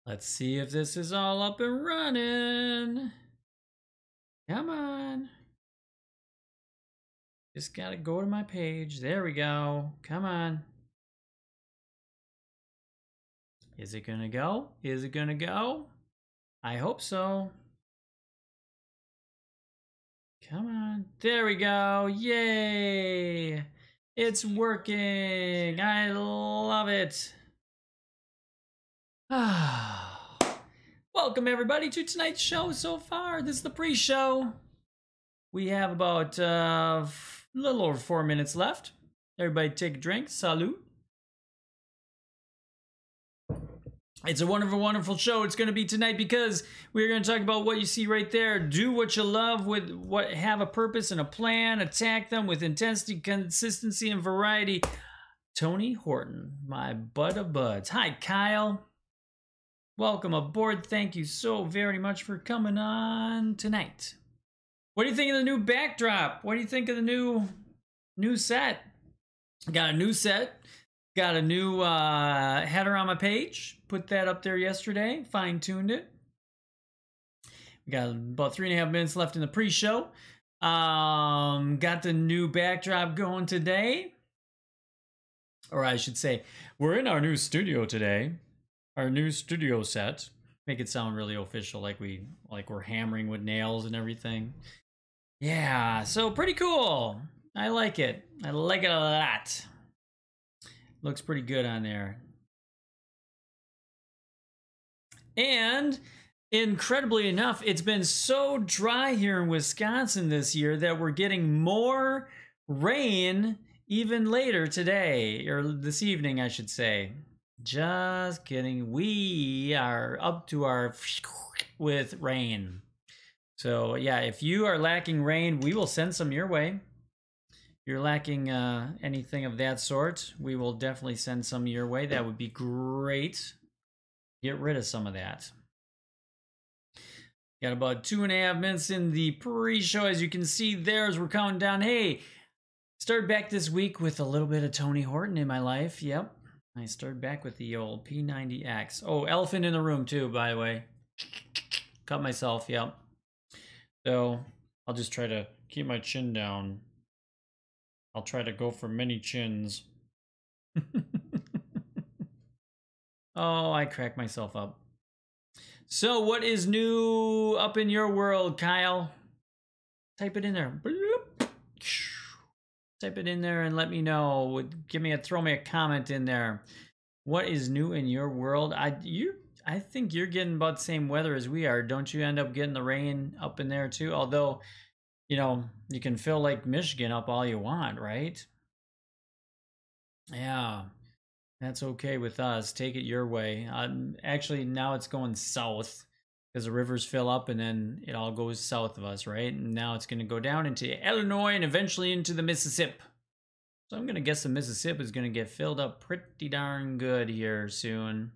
Let's see if this is all up and running. Come on. Just gotta go to my page. There we go. Come on. Is it gonna go? Is it gonna go? I hope so. Come on. There we go. Yay! It's working. I love it. Welcome everybody to tonight's show so far. This is the pre-show. We have about a little over 4 minutes left. Everybody take a drink. Salud. It's a wonderful, wonderful show it's going to be tonight because we're going to talk about what you see right there. Do what you love with what have a purpose and a plan. Attack them with intensity, consistency, and variety. Tony Horton, my bud of buds. Hi, Kyle. Welcome aboard. Thank you so very much for coming on tonight. What do you think of the new backdrop? What do you think of the new set? Got a new set. Got a new header on my page. Put that up there yesterday. Fine-tuned it. We got about 3.5 minutes left in the pre-show. Got the new backdrop going today. Or I should say, we're in our new studio today. Our new studio set. Make it sound really official, like we're hammering with nails and everything. Yeah, so pretty cool. I like it. I like it a lot. Looks pretty good on there. And incredibly enough, it's been so dry here in Wisconsin this year that we're getting more rain even later today, or this evening, I should say. Just kidding. We are up to our with rain. So yeah, if you are lacking rain, we will send some your way. If you're lacking anything of that sort, we will definitely send some your way. That would be great. Get rid of some of that. Got about 2.5 minutes in the pre-show. As you can see there, as we're counting down. Hey, started back this week with a little bit of Tony Horton in my life. Yep. I started back with the old P90X. Oh, elephant in the room too, by the way. Cut myself, yep. So, I'll just try to keep my chin down. I'll try to go for many chins. Oh, I cracked myself up. So, what is new up in your world, Kyle? Type it in there. Type it in there and let me know. Throw me a comment in there. What is new in your world? I think you're getting about the same weather as we are. Don't you end up getting the rain up in there too? Although, you know, you can fill Lake Michigan up all you want, right? Yeah, that's okay with us. Take it your way. Actually, now it's going south because the rivers fill up and then it all goes south of us, right? And now it's going to go down into Illinois and eventually into the Mississippi. So I'm going to guess the Mississippi is going to get filled up pretty darn good here soon.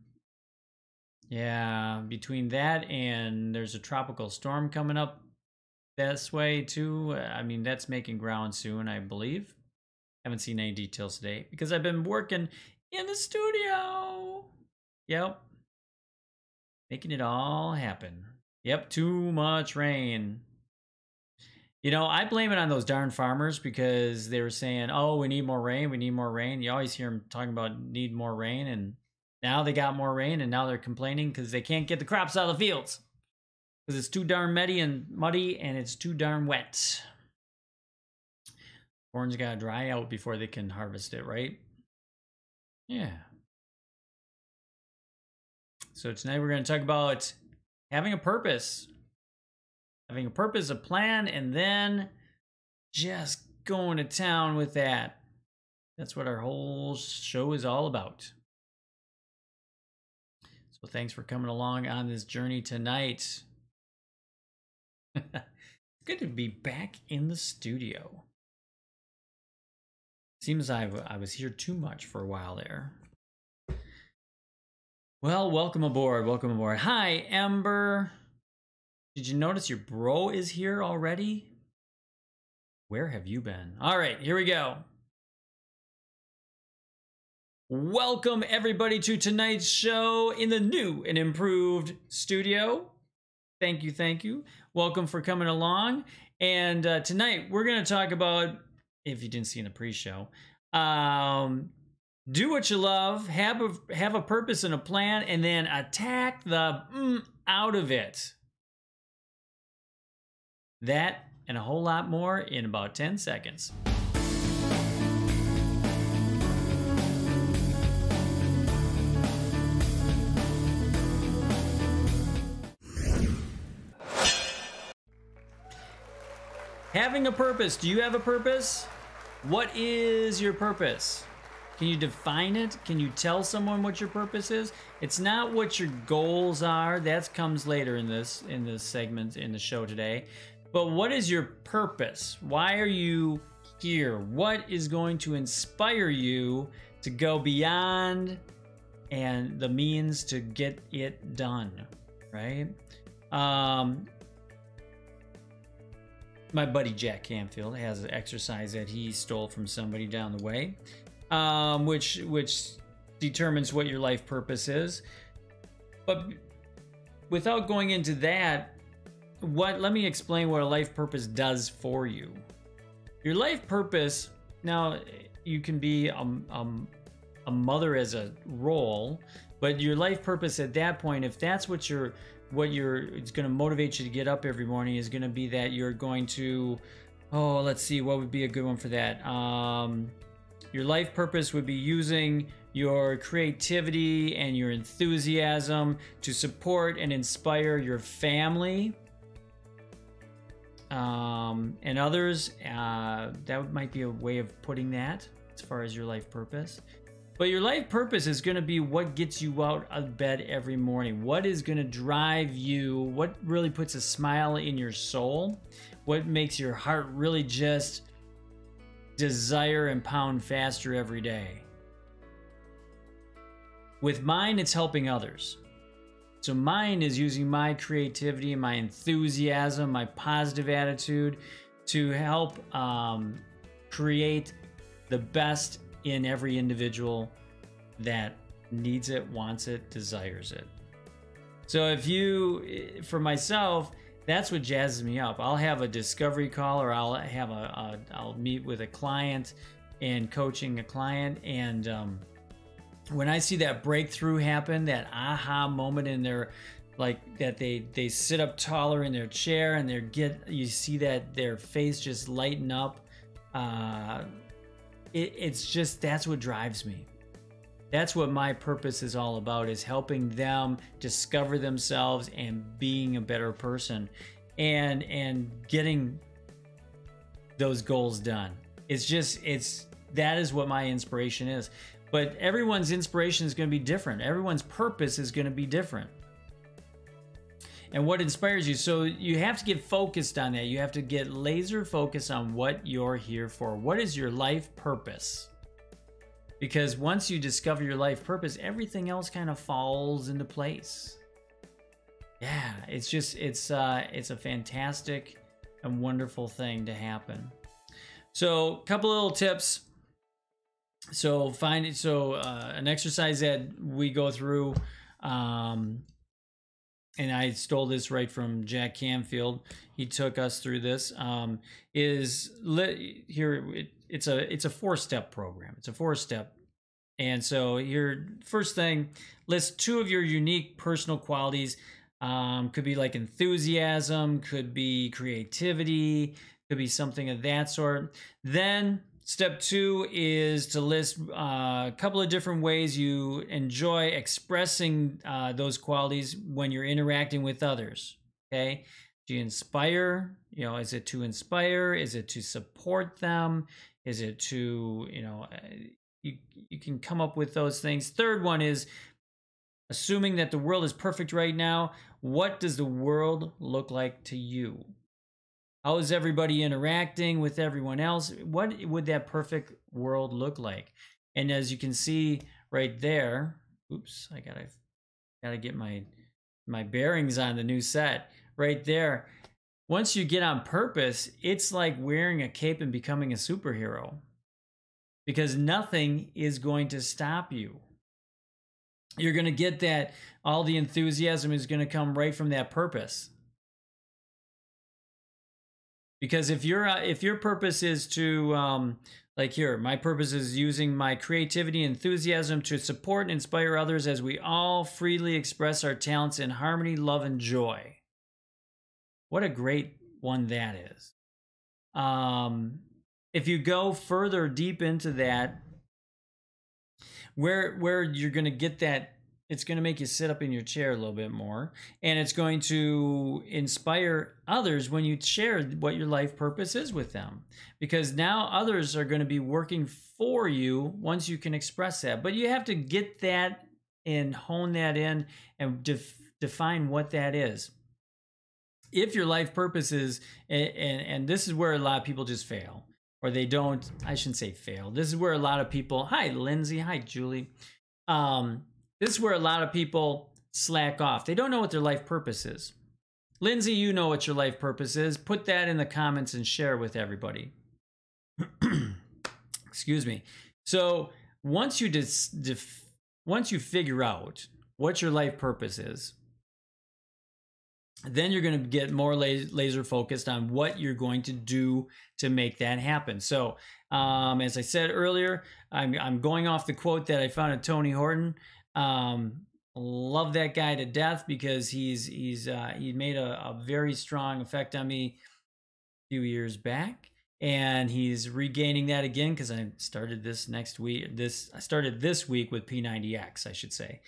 Yeah, between that and there's a tropical storm coming up this way too. I mean, that's making ground soon, I believe. Haven't seen any details today because I've been working in the studio. Yep. Making it all happen. Yep, too much rain. You know, I blame it on those darn farmers because they were saying, oh, we need more rain, we need more rain. You always hear them talking about need more rain, and now they got more rain, and now they're complaining because they can't get the crops out of the fields. Because it's too darn muddy and it's too darn wet. Corn's got to dry out before they can harvest it, right? Yeah. So tonight we're going to talk about having a purpose. Having a purpose, a plan, and then just going to town with that. That's what our whole show is all about. So thanks for coming along on this journey tonight. It's good to be back in the studio. Seems I was here too much for a while there. Well, welcome aboard. Welcome aboard. Hi, Ember. Did you notice your bro is here already? Where have you been? All right, here we go. Welcome everybody to tonight's show in the new and improved studio. Thank you, thank you. Welcome for coming along. And tonight we're going to talk about, if you didn't see in the pre-show, do what you love, have a purpose and a plan, and then attack the out of it. That and a whole lot more in about 10 seconds. Having a purpose. Do you have a purpose? What is your purpose? Can you define it? Can you tell someone what your purpose is? It's not what your goals are. That comes later in this segment in the show today. But what is your purpose? Why are you here? What is going to inspire you to go beyond and the means to get it done, right? My buddy Jack Canfield has an exercise that he stole from somebody down the way, which determines what your life purpose is. But without going into that, let me explain what a life purpose does for you. Your life purpose, now you can be a mother as a role, but your life purpose at that point, if that's what it's going to motivate you to get up every morning, is going to be that you're going to, let's see, what would be a good one for that? Your life purpose would be using your creativity and your enthusiasm to support and inspire your family and others. That might be a way of putting that as far as your life purpose. But your life purpose is going to be what gets you out of bed every morning. What is going to drive you? What really puts a smile in your soul? What makes your heart really just desire and pound faster every day? With mine, it's helping others. So mine is using my creativity, my enthusiasm, my positive attitude to help create the best in every individual that needs it, wants it, desires it. So for myself, that's what jazzes me up. I'll have a discovery call, or I'll meet with a client and coaching a client, and when I see that breakthrough happen, that aha moment in their, like that they sit up taller in their chair and you see that their face just lighten up. It's just, that's what drives me. That's what my purpose is all about, is helping them discover themselves and being a better person and getting those goals done. That is what my inspiration is. But everyone's inspiration is going to be different. Everyone's purpose is going to be different. And what inspires you. So you have to get focused on that. You have to get laser focused on what you're here for. What is your life purpose? Because once you discover your life purpose, everything else kind of falls into place. Yeah, it's a fantastic and wonderful thing to happen. So a couple little tips. So an exercise that we go through, and I stole this right from Jack Canfield. He took us through this. It's a 4-step program. It's a 4-step. And so your first thing, list 2 of your unique personal qualities. Could be like enthusiasm, could be creativity, could be something of that sort. Then step 2 is to list a couple of different ways you enjoy expressing those qualities when you're interacting with others. Okay, do you inspire? Is it to inspire? Is it to support them? Is it to, you can come up with those things. Third one is, assuming that the world is perfect right now, what does the world look like to you? How is everybody interacting with everyone else? What would that perfect world look like? And as you can see right there, oops, I gotta get my bearings on the new set. Right there, once you get on purpose, it's like wearing a cape and becoming a superhero. because nothing is going to stop you. You're going to get that, all the enthusiasm is going to come right from that purpose. Because if your purpose is to, like here, my purpose is using my creativity and enthusiasm to support and inspire others as we all freely express our talents in harmony, love, and joy. What a great one that is. If you go further deep into that, where you're going to get that, it's going to make you sit up in your chair a little bit more, and it's going to inspire others when you share what your life purpose is with them, because now others are going to be working for you once you can express that. But you have to get that and hone that in and define what that is. If your life purpose is, and this is where a lot of people just fail, or they don't, I shouldn't say fail. This is where a lot of people, hi Lindsay, hi Julie. This is where a lot of people slack off. They don't know what their life purpose is. Lindsay, you know what your life purpose is. Put that in the comments and share with everybody. Excuse me. So once you figure out what your life purpose is, then you're going to get more laser focused on what you're going to do to make that happen. So as I said earlier, I'm going off the quote that I found of Tony Horton. Love that guy to death, because he made a very strong effect on me a few years back, and he's regaining that again, because I started this next week. I started this week with P90X, I should say.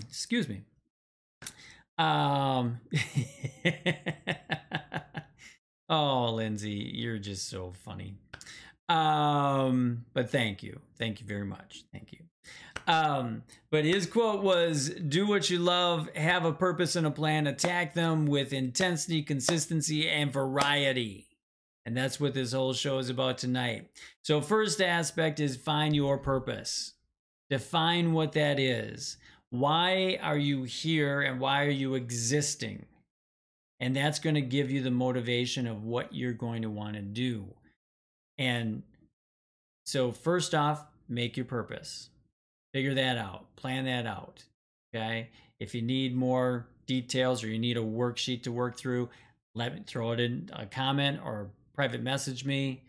Excuse me. Oh, Lindsay, you're just so funny. But thank you very much. Thank you. But his quote was, do what you love, have a purpose and a plan, attack them with intensity, consistency, and variety. And that's what this whole show is about tonight. So first aspect is find your purpose. Define what that is. Why are you here and why are you existing? And that's going to give you the motivation of what you're going to want to do. And so first off, make your purpose. Figure that out. Plan that out. Okay? If you need more details or you need a worksheet to work through, let me throw it in a comment or private message me,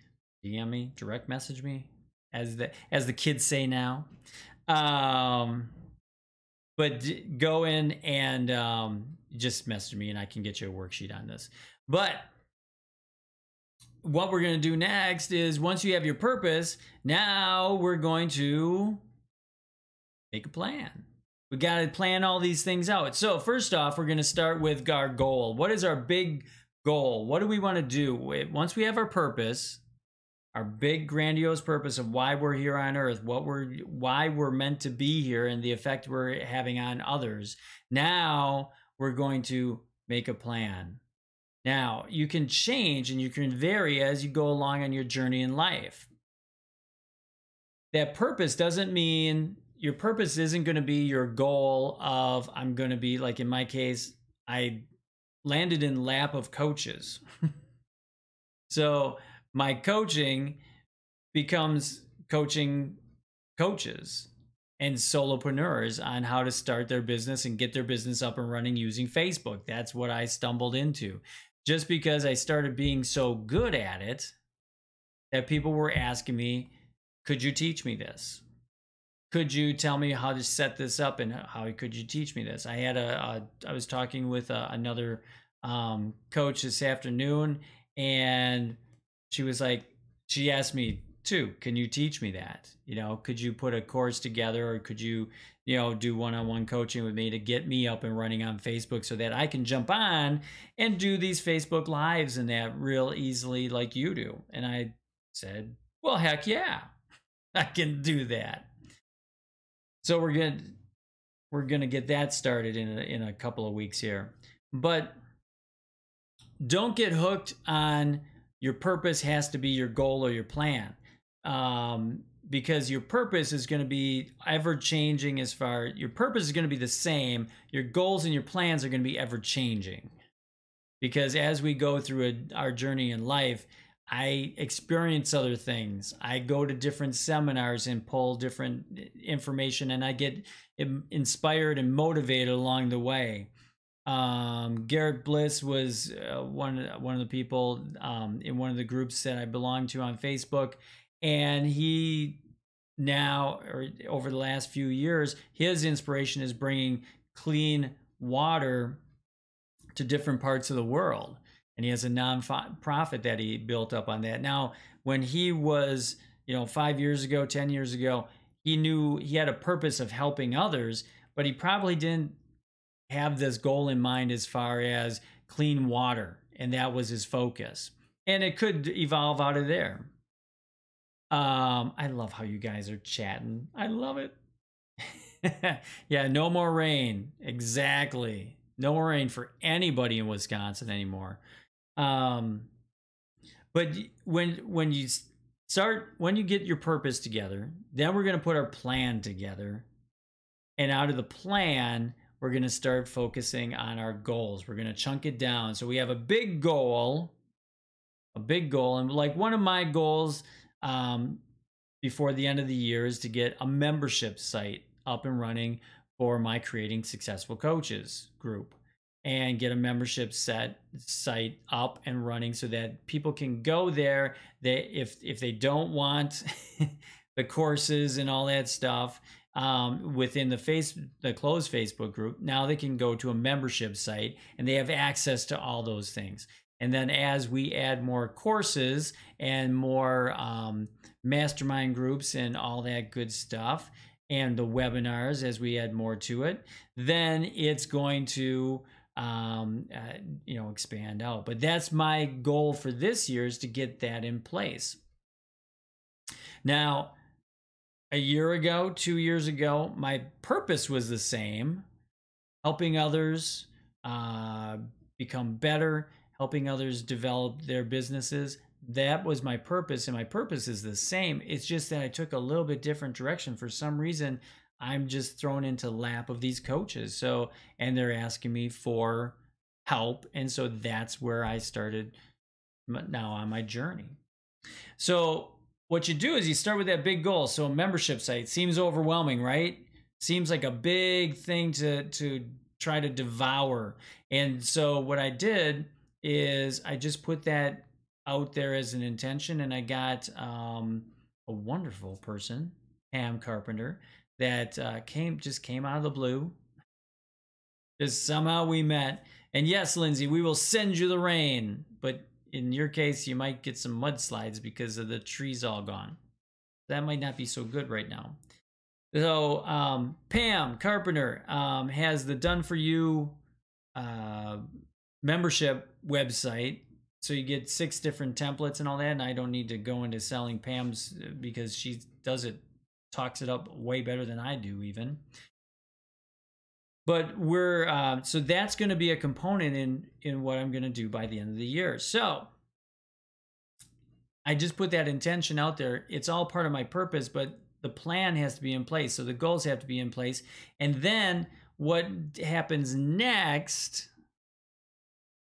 DM me, direct message me, as the kids say now. But go in and just message me and I can get you a worksheet on this. But what we're going to do next is, once you have your purpose, now we're going to make a plan. We got to plan all these things out. So first off, we're going to start with our goal. What is our big goal? What do we want to do? Once we have our purpose, our big grandiose purpose of why we're here on earth, why we're meant to be here, and the effect we're having on others, now we're going to make a plan. Now, you can change and you can vary as you go along on your journey in life. That purpose doesn't mean, your purpose isn't going to be your goal of, I'm going to be, like in my case, I landed in lap of coaches. So my coaching becomes coaching coaches and solopreneurs on how to start their business and get their business up and running using Facebook. That's what I stumbled into. Just because I started being so good at it that people were asking me, could you teach me this? Could you tell me how to set this up, and how could you teach me this? I had I was talking with another coach this afternoon, and she was like, she asked me too, can you teach me that? You know, could you put a course together, or could you, you know, do one-on-one coaching with me to get me up and running on Facebook so that I can jump on and do these Facebook lives and that real easily like you do? And I said, well, heck yeah, I can do that. So we're gonna get that started in a couple of weeks here. But don't get hooked on your purpose has to be your goal or your plan, because your purpose is going to be ever changing. Your purpose is going to be the same. Your goals and your plans are going to be ever changing, because as we go through our journey in life, I experience other things. I go to different seminars and pull different information, and I get inspired and motivated along the way. Garrett Bliss was one of the people in one of the groups that I belong to on Facebook, and he now, or over the last few years, his inspiration is bringing clean water to different parts of the world, and he has a non-profit that he built up on that. Now, when he was, 5 years ago, 10 years ago, he knew he had a purpose of helping others, but he probably didn't have this goal in mind as far as clean water, and that was his focus, and it could evolve out of there. I love how you guys are chatting. I love it. Yeah, no more rain. Exactly. No more rain for anybody in Wisconsin anymore. But when you get your purpose together, then we're going to put our plan together. And out of the plan, we're going to start focusing on our goals. We're going to chunk it down. So we have a big goal. And like one of my goals before the end of the year is to get a membership site up and running for my Creating Successful Coaches group, and get a membership site up and running so that people can go there. If they don't want the courses and all that stuff within the closed Facebook group, now they can go to a membership site and they have access to all those things. And then as we add more courses and more mastermind groups and all that good stuff, and the webinars, as we add more to it, then it's going to expand out. But that's my goal for this year, is to get that in place. Now, a year ago, 2 years ago, my purpose was the same: helping others become better, helping others develop their businesses. That was my purpose, and my purpose is the same. It's just that I took a little bit different direction. For some reason, I'm just thrown into the lap of these coaches. And they're asking me for help. And so that's where I started now on my journey. So what you do is you start with that big goal. So a membership site seems overwhelming, right? Seems like a big thing to try to devour. And so what I did is I just put that out there as an intention, and I got a wonderful person, Pam Carpenter, that came out of the blue. Just somehow we met. And yes, Lindsay, we will send you the rain, but in your case, you might get some mudslides because of the trees all gone. That might not be so good right now. So Pam Carpenter has the Done For You membership website. So you get 6 different templates and all that, and I don't need to go into selling Pam's because she talks it up way better than I do even. But so that's going to be a component in what I'm going to do by the end of the year. So I just put that intention out there. It's all part of my purpose, but the plan has to be in place. So the goals have to be in place. And then what happens next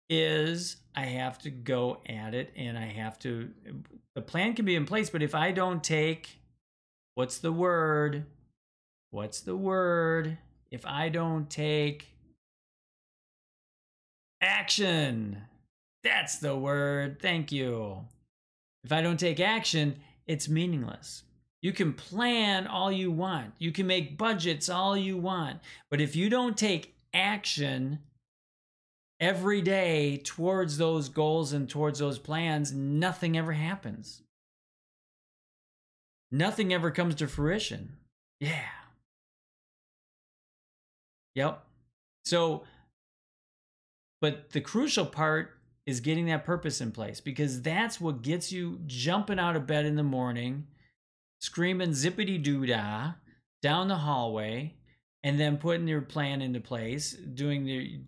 is I have to go at it, and the plan can be in place, but if I don't take, what's the word? If I don't take action, that's the word. Thank you. If I don't take action, it's meaningless. You can plan all you want. You can make budgets all you want. But if you don't take action every day towards those goals and towards those plans, nothing ever happens. Nothing ever comes to fruition. Yeah. Yep. So, but the crucial part is getting that purpose in place, because that's what gets you jumping out of bed in the morning, screaming zippity doo dah down the hallway, and then putting your plan into place,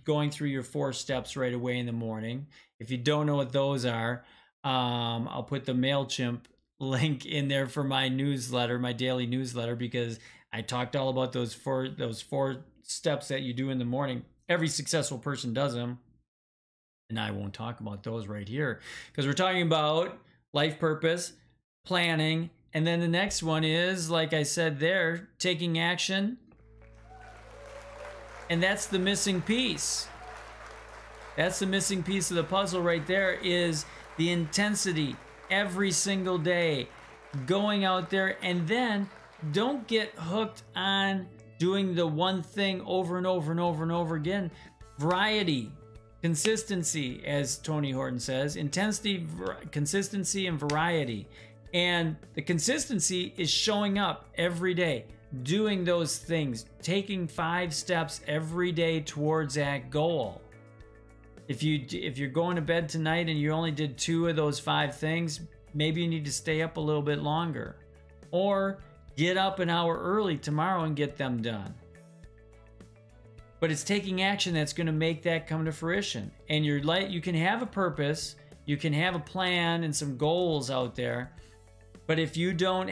going through your 4 steps right away in the morning. If you don't know what those are, I'll put the MailChimp link in there for my newsletter, my daily newsletter, because I talked all about those four steps that you do in the morning. Every successful person does them, and I won't talk about those right here because we're talking about life purpose, planning, and then the next one is, like I said there, taking action. And that's the missing piece. That's the missing piece of the puzzle right there, is the intensity every single day, going out there. And then don't get hooked on doing the one thing over and over and over and over again. Variety, consistency, as Tony Horton says, intensity, consistency, and variety. And the consistency is showing up every day, doing those things, taking 5 steps every day towards that goal. If you're going to bed tonight and you only did 2 of those 5 things, maybe you need to stay up a little bit longer, or get up an hour early tomorrow and get them done. But it's taking action that's going to make that come to fruition. And you can have a purpose, you can have a plan and some goals out there, but if you don't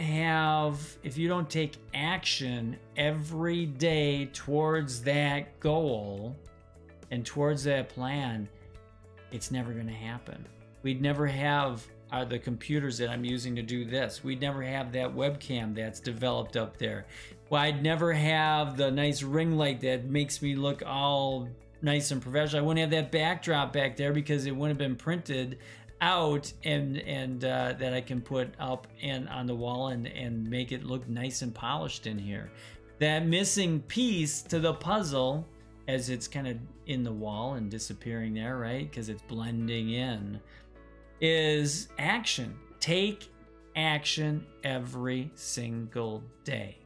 take action every day towards that goal and towards that plan, it's never going to happen. We'd never have the computers that I'm using to do this. We'd never have that webcam that's developed up there. Well, I'd never have the nice ring light that makes me look all nice and professional. I wouldn't have that backdrop back there because it wouldn't have been printed out and that I can put up and on the wall and make it look nice and polished in here. That missing piece to the puzzle, as it's kind of in the wall and disappearing there, right? Because it's blending in, is action. Take action every single day.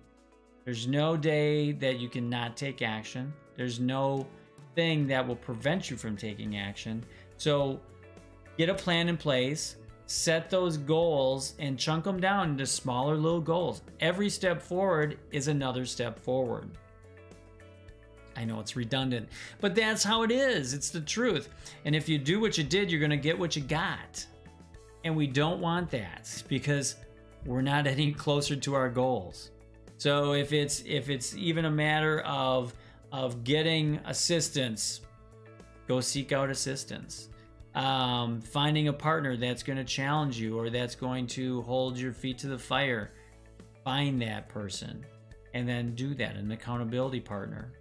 There's no day that you cannot take action. There's no thing that will prevent you from taking action. So get a plan in place, set those goals, and chunk them down into smaller little goals. Every step forward is another step forward. I know it's redundant, but that's how it is. It's the truth. And if you do what you did, you're going to get what you got. And we don't want that, because we're not any closer to our goals. So if it's even a matter of getting assistance, go seek out assistance. Finding a partner that's going to challenge you or that's going to hold your feet to the fire, find that person and then do that, an accountability partner.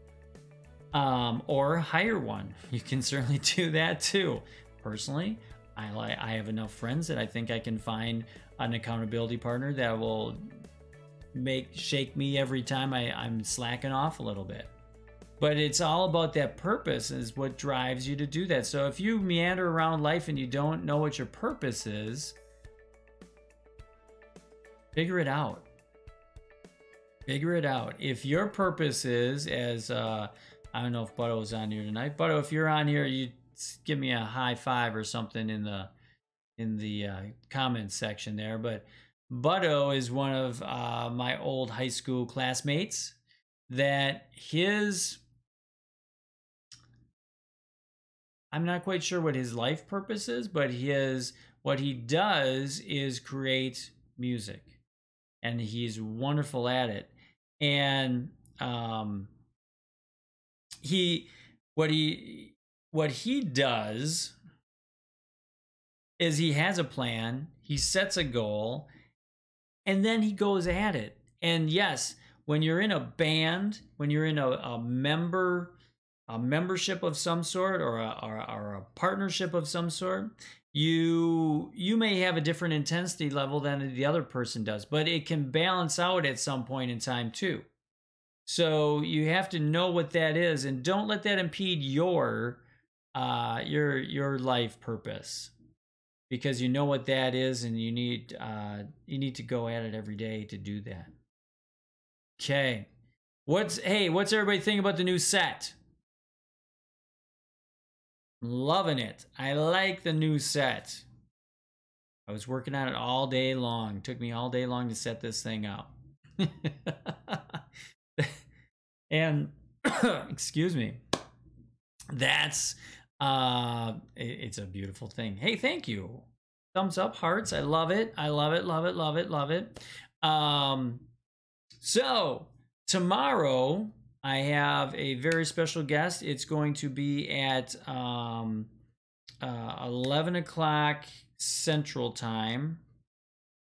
Or hire one. You can certainly do that too. Personally, I have enough friends that I think I can find an accountability partner that will shake me every time I'm slacking off a little bit. But it's all about that purpose is what drives you to do that. So if you meander around life and you don't know what your purpose is, figure it out. Figure it out. If your purpose is, as I don't know if Butto's on here tonight. Butto, if you're on here, you give me a high five or something in the comments section there. But Butto is one of my old high school classmates that I'm not quite sure what his life purpose is, but what he does is create music, and he's wonderful at it. And what he does is he has a plan, he sets a goal, and then he goes at it. And yes, when you're in a band, when you're in a membership of some sort or a partnership of some sort, you may have a different intensity level than the other person does, but it can balance out at some point in time too. So you have to know what that is, and don't let that impede your life purpose, because you know what that is, and you need to go at it every day to do that. Okay, what's everybody think about the new set? Loving it. I like the new set. I was working on it all day long. It took me all day long to set this thing up. And excuse me. That's it's a beautiful thing. Hey, thank you. Thumbs up, hearts. I love it. I love it, love it, love it, love it. So tomorrow I have a very special guest. It's going to be at 11 o'clock Central Time.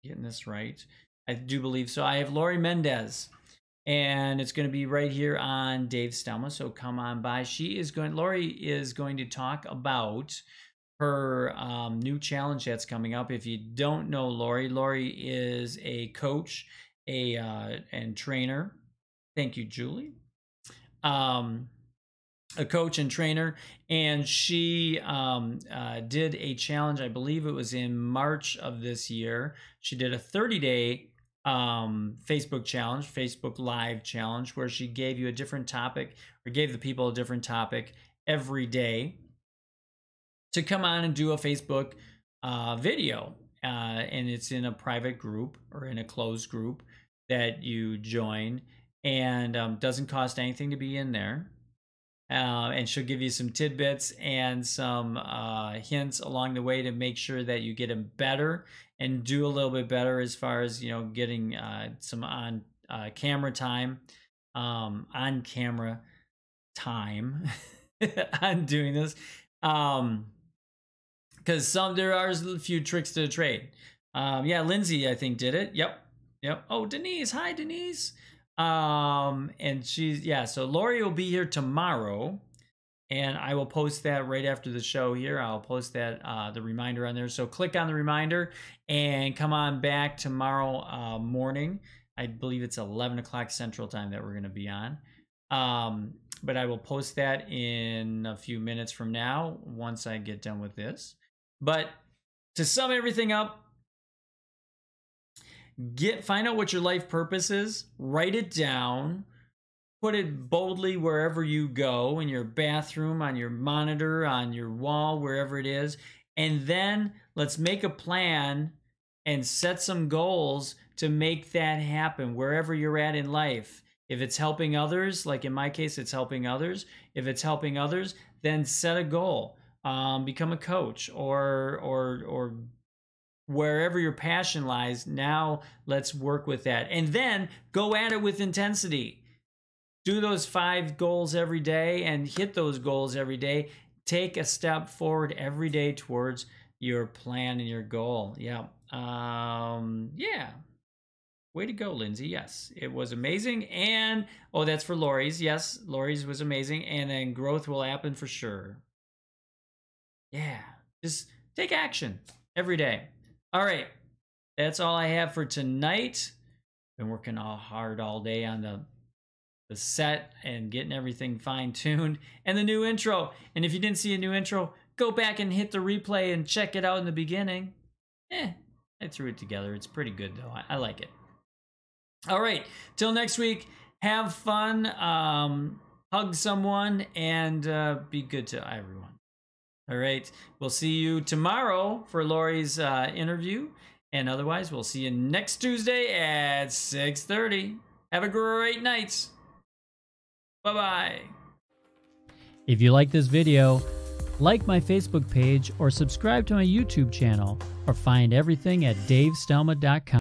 Getting this right. I do believe so. I have Lori Mendez, and it's going to be right here on Dave Stelma. So come on by. Lori is going to talk about her new challenge that's coming up. If you don't know Lori is a coach, and trainer. Thank you, Julie. A coach and trainer, and she did a challenge. I believe it was in March of this year. She did a 30-day Facebook challenge, Facebook Live challenge, where she gave you a different topic, or gave the people a different topic every day to come on and do a Facebook video. And it's in a private group or in a closed group that you join, and doesn't cost anything to be in there. And she'll give you some tidbits and some hints along the way to make sure that you get them better and do a little bit better as far as, you know, getting some on camera time, on doing this. Because there are a few tricks to the trade. Yeah, Lindsay, I think, did it. Yep. Oh, Denise. Hi, Denise. And so Lori will be here tomorrow, and I will post that right after the show here. I'll post that, the reminder on there. So click on the reminder and come on back tomorrow morning. I believe it's 11 o'clock Central Time that we're going to be on. But I will post that in a few minutes from now once I get done with this. But to sum everything up, find out what your life purpose is, write it down, put it boldly wherever you go, in your bathroom, on your monitor, on your wall, wherever it is, and then let's make a plan and set some goals to make that happen wherever you're at in life. If it's helping others, like in my case, it's helping others. If it's helping others, then set a goal. Become a coach, or wherever your passion lies. Now let's work with that, and then go at it with intensity. Do those 5 goals every day and hit those goals every day. Take a step forward every day towards your plan and your goal. Yeah. Way to go, Lindsay. Yes, it was amazing. And oh, that's for Lori's. Yes, Lori's was amazing. And then growth will happen for sure. Yeah, just take action every day. All right, that's all I have for tonight. Been working hard all day on the set and getting everything fine-tuned, and the new intro. And if you didn't see a new intro, go back and hit the replay and check it out in the beginning. I threw it together. It's pretty good, though. I like it. All right, till next week, have fun, hug someone, and be good to everyone. All right, we'll see you tomorrow for Lori's interview, and otherwise we'll see you next Tuesday at 6:30. Have a great night. Bye-bye. If you like this video, like my Facebook page or subscribe to my YouTube channel, or find everything at davestelma.com.